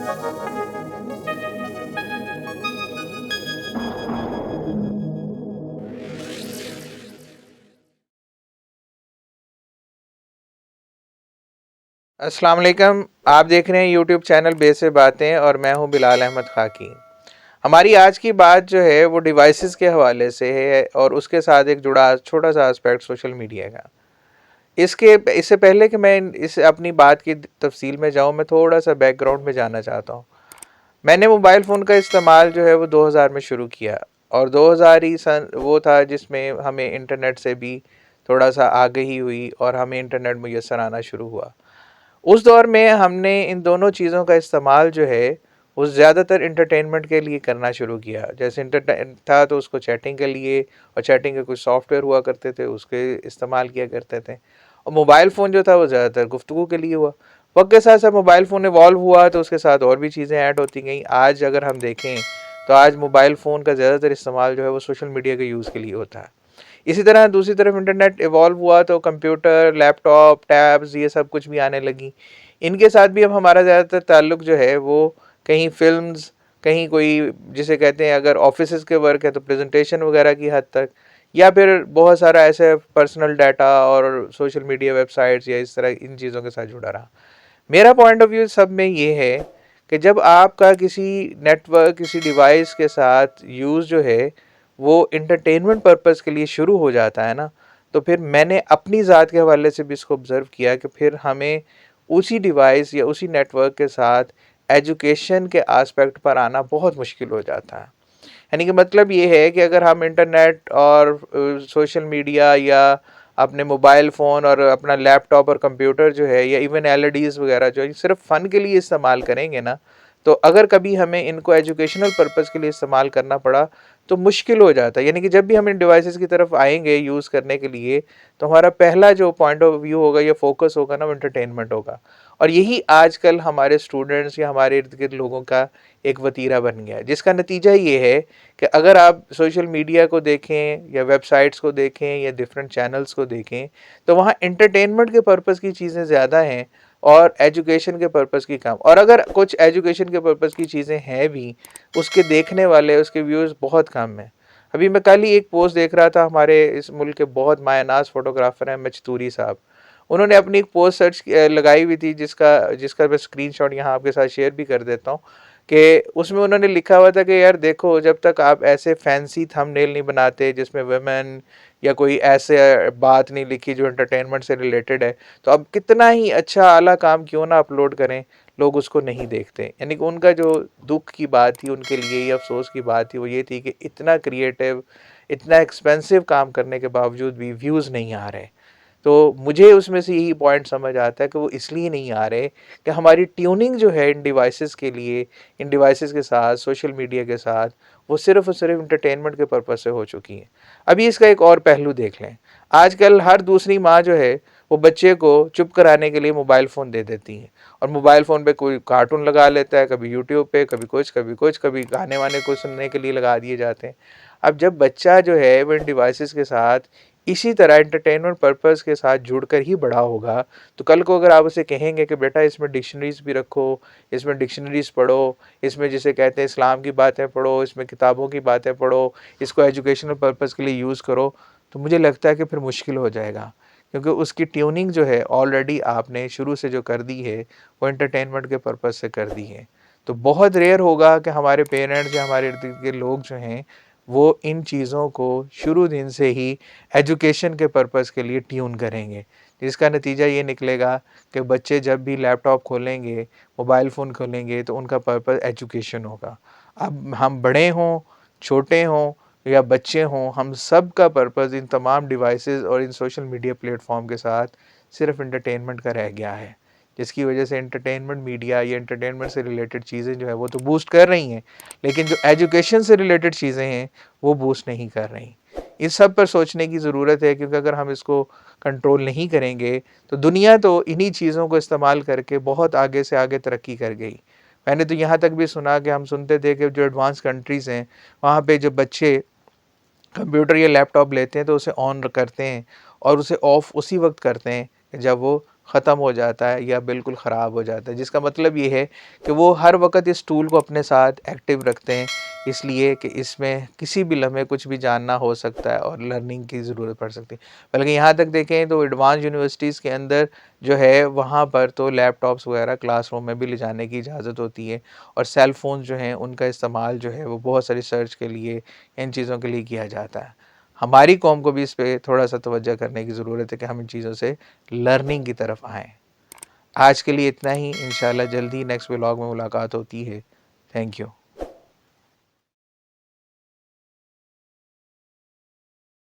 अस्सलाम वालेकुम। आप देख रहे हैं यूट्यूब चैनल बे से बातें और मैं हूं बिलाल अहमद खाकी। हमारी आज की बात जो है वो डिवाइसेस के हवाले से है और उसके साथ एक जुड़ा छोटा सा एस्पेक्ट सोशल मीडिया का। इसके इससे पहले कि मैं इस अपनी बात की तफसील में जाऊं, मैं थोड़ा सा बैकग्राउंड में जाना चाहता हूं। मैंने मोबाइल फ़ोन का इस्तेमाल जो है वो 2000 में शुरू किया और 2000 ही सन वो था जिसमें हमें इंटरनेट से भी थोड़ा सा आगाही हुई और हमें इंटरनेट मुयसर आना शुरू हुआ। उस दौर में हमने इन दोनों चीज़ों का इस्तेमाल जो है वो ज़्यादातर इंटरटेनमेंट के लिए करना शुरू किया। जैसे इंटरटेन था तो उसको चैटिंग के लिए, और चैटिंग के कुछ सॉफ्टवेयर हुआ करते थे उसके इस्तेमाल किया करते थे। और मोबाइल फ़ोन जो था वो ज़्यादातर गुफ्तगू के लिए हुआ। वक्त के साथ साथ मोबाइल फ़ोन इवॉल्व हुआ तो उसके साथ और भी चीज़ें ऐड होती गई। आज अगर हम देखें तो आज मोबाइल फ़ोन का ज़्यादातर इस्तेमाल जो है वो सोशल मीडिया के यूज़ के लिए होता है। इसी तरह दूसरी तरफ इंटरनेट इवॉल्व हुआ तो कंप्यूटर, लैपटॉप, टैब्स ये सब कुछ भी आने लगी। इनके साथ भी अब हमारा ज़्यादातर ताल्लुक जो है वो कहीं फ़िल्म्स, कहीं कोई जिसे कहते हैं अगर ऑफ़िसेज़ के वर्क है तो प्रेज़ेंटेशन वगैरह की हद तक, या फिर बहुत सारा ऐसे पर्सनल डाटा और सोशल मीडिया वेबसाइट्स या इस तरह इन चीज़ों के साथ जुड़ा रहा। मेरा पॉइंट ऑफ व्यू सब में ये है कि जब आपका किसी नेटवर्क, किसी डिवाइस के साथ यूज़ जो है वो इंटरटेनमेंट पर्पस के लिए शुरू हो जाता है ना, तो फिर मैंने अपनी ज़ात के हवाले से भी इसको ऑब्ज़र्व किया कि फिर हमें उसी डिवाइस या उसी नेटवर्क के साथ एजुकेशन के आस्पेक्ट पर आना बहुत मुश्किल हो जाता है। यानी कि मतलब ये है कि अगर हम इंटरनेट और सोशल मीडिया या अपने मोबाइल फ़ोन और अपना लैपटॉप और कंप्यूटर जो है या इवन एलईडीज़ वगैरह जो है सिर्फ फ़न के लिए इस्तेमाल करेंगे ना, तो अगर कभी हमें इनको एजुकेशनल पर्पस के लिए इस्तेमाल करना पड़ा तो मुश्किल हो जाता है। यानी कि जब भी हम इन डिवाइसेस की तरफ आएंगे यूज़ करने के लिए, तो हमारा पहला जो पॉइंट ऑफ व्यू होगा या फोकस होगा ना वो एंटरटेनमेंट होगा। और यही आजकल हमारे स्टूडेंट्स या हमारे इर्द गिर्द लोगों का एक वतीरा बन गया है, जिसका नतीजा ये है कि अगर आप सोशल मीडिया को देखें या वेबसाइट्स को देखें या डिफरेंट चैनल्स को देखें, तो वहाँ एंटरटेनमेंट के पर्पस की चीज़ें ज़्यादा हैं और एजुकेशन के पर्पस की कम। और अगर कुछ एजुकेशन के पर्पस की चीज़ें हैं भी, उसके देखने वाले, उसके व्यूज़ बहुत कम हैं। अभी मैं कल ही एक पोस्ट देख रहा था, हमारे इस मुल्क के बहुत मायनाज फोटोग्राफर हैं मचतूरी साहब। उन्होंने अपनी एक पोस्ट लगाई हुई थी जिसका जिसका मैं स्क्रीनशॉट यहाँ आपके साथ शेयर भी कर देता हूँ कि उसमें उन्होंने लिखा हुआ था कि यार देखो, जब तक आप ऐसे फैंसी थंबनेल नहीं बनाते जिसमें वुमेन या कोई ऐसे बात नहीं लिखी जो एंटरटेनमेंट से रिलेटेड है, तो अब कितना ही अच्छा आला काम क्यों ना अपलोड करें, लोग उसको नहीं देखते। यानी कि उनका जो दुख की बात थी उनके लिए, या अफसोस की बात थी, वो ये थी कि इतना क्रिएटिव, इतना एक्सपेंसिव काम करने के बावजूद भी व्यूज़ नहीं आ रहे। तो मुझे उसमें से यही पॉइंट समझ आता है कि वो इसलिए नहीं आ रहे कि हमारी ट्यूनिंग जो है इन डिवाइसेस के लिए, इन डिवाइसेस के साथ, सोशल मीडिया के साथ, वो सिर्फ़ और सिर्फ एंटरटेनमेंट के पर्पज़ से हो चुकी है। अभी इसका एक और पहलू देख लें। आजकल हर दूसरी माँ जो है वो बच्चे को चुप कराने के लिए मोबाइल फ़ोन दे देती हैं, और मोबाइल फ़ोन पे कोई कार्टून लगा लेता है, कभी यूट्यूब पे, कभी कुछ, कभी कुछ, कभी गाने-वाने को सुनने के लिए लगा दिए जाते हैं। अब जब बच्चा जो है वो इन डिवाइसेस के साथ इसी तरह एंटरटेनमेंट पर्पस के साथ जुड़कर ही बड़ा होगा, तो कल को अगर आप उसे कहेंगे कि बेटा इसमें डिक्शनरीज भी रखो, इसमें डिक्शनरीज पढ़ो, इसमें जिसे कहते हैं इस्लाम की बातें पढ़ो, इसमें किताबों की बातें पढ़ो, इसको एजुकेशनल पर्पस के लिए यूज़ करो, तो मुझे लगता है कि फिर मुश्किल हो जाएगा। क्योंकि उसकी ट्यूनिंग जो है ऑलरेडी आपने शुरू से जो कर दी है वो एंटरटेनमेंट के पर्पस से कर दी है। तो बहुत रेयर होगा कि हमारे पेरेंट्स या हमारे इर्द गिर्द के लोग जो हैं वो इन चीज़ों को शुरू दिन से ही एजुकेशन के पर्पस के लिए ट्यून करेंगे, जिसका नतीजा ये निकलेगा कि बच्चे जब भी लैपटॉप खोलेंगे, मोबाइल फ़ोन खोलेंगे, तो उनका पर्पस एजुकेशन होगा। अब हम बड़े हों, छोटे हों या बच्चे हों, हम सब का पर्पस इन तमाम डिवाइसेस और इन सोशल मीडिया प्लेटफॉर्म के साथ सिर्फ एंटरटेनमेंट का रह गया है, जिसकी वजह से एंटरटेनमेंट मीडिया या एंटरटेनमेंट से रिलेटेड चीज़ें जो है वो तो बूस्ट कर रही हैं, लेकिन जो एजुकेशन से रिलेटेड चीज़ें हैं वो बूस्ट नहीं कर रही। इस सब पर सोचने की ज़रूरत है, क्योंकि अगर हम इसको कंट्रोल नहीं करेंगे तो दुनिया तो इन्हीं चीज़ों को इस्तेमाल करके बहुत आगे से आगे तरक्की कर गई। मैंने तो यहाँ तक भी सुना कि हम सुनते थे कि जो एडवांस कंट्रीज़ हैं वहाँ पे जब बच्चे कंप्यूटर या लैपटॉप लेते हैं तो उसे ऑन करते हैं और उसे ऑफ़ उसी वक्त करते हैं जब वो ख़त्म हो जाता है या बिल्कुल ख़राब हो जाता है, जिसका मतलब ये है कि वो हर वक़्त इस टूल को अपने साथ एक्टिव रखते हैं, इसलिए कि इसमें किसी भी लम्हे कुछ भी जानना हो सकता है और लर्निंग की ज़रूरत पड़ सकती है। बल्कि यहाँ तक देखें तो एडवांस यूनिवर्सिटीज़ के अंदर जो है वहाँ पर तो लैपटॉप्स वगैरह क्लासरूम में भी ले जाने की इजाज़त होती है और सेल फ़ोन्स जो हैं उनका इस्तेमाल जो है वो बहुत सारी सर्च के लिए, इन चीज़ों के लिए किया जाता है। हमारी कौम को भी इस पे थोड़ा-सा तवज्जो करने की ज़रूरत है कि हम इन चीज़ों से लर्निंग की तरफ आएँ। आज के लिए इतना ही, इंशाल्लाह जल्दी नेक्स्ट व्लॉग में मुलाकात होती है। Thank you.